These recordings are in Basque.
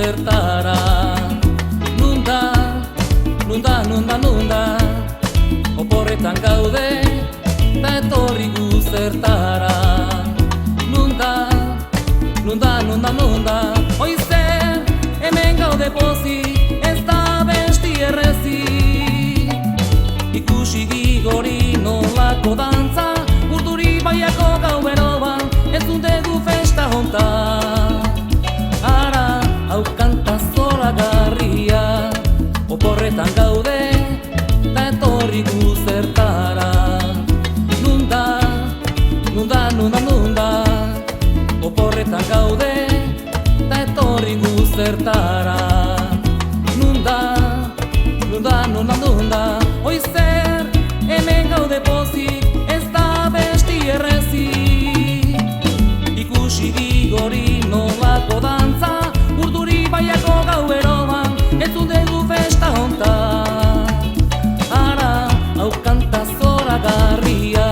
zertara. Nunda, nunda, nunda, nunda, oporretan gaude, ta etorri gu zertara. Nunda, nunda, nunda, nunda, oize, hemen gaude pozik, ez da besti errezi. Ikusi Gigori nolako dantza, Urduri baiako gau beroban, ez dundegu festa honta. Ara, hau kanta zoragarria, oporretan gaude, ta etorri gu zertara. Nunda, nunda, nunda, nunda, oporretan gaude, ta etorri gu zertara. Nunda, nunda, nunda, nunda, oizer, hemen gaude pozik, ez da besti errezi. Ikusi Gigori nolako dantza, Urduri baiako gau eroban, ez dundegu festa honta. Ara, hau kanta zoragarria.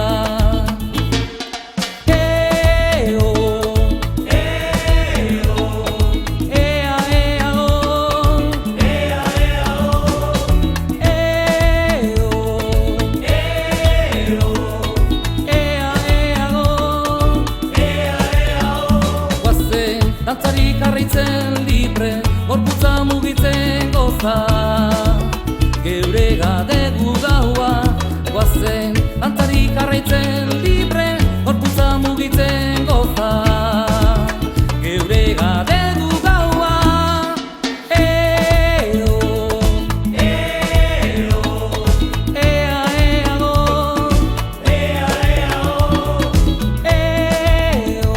Dantzarik harritzen libre, gorputza mugitzen goza. Geure gadegu gaua, guazen. Dantzarik harritzen libre, gorputza mugitzen goza. Geure gadegu gaua. Eo, eo, ea, ea, go. Ea, ea, go. Eo,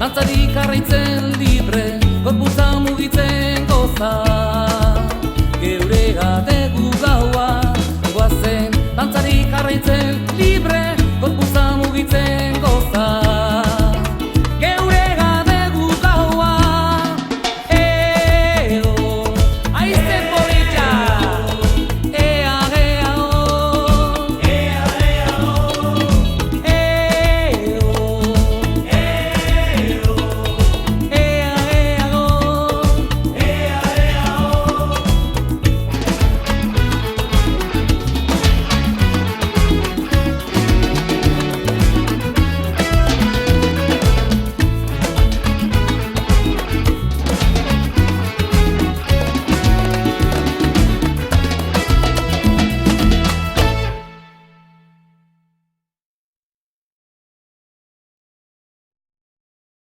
dantzarik harritzen libre, gorputza mugitzen goza. Geure gadegu gaua, guazen, dantzarik harritzen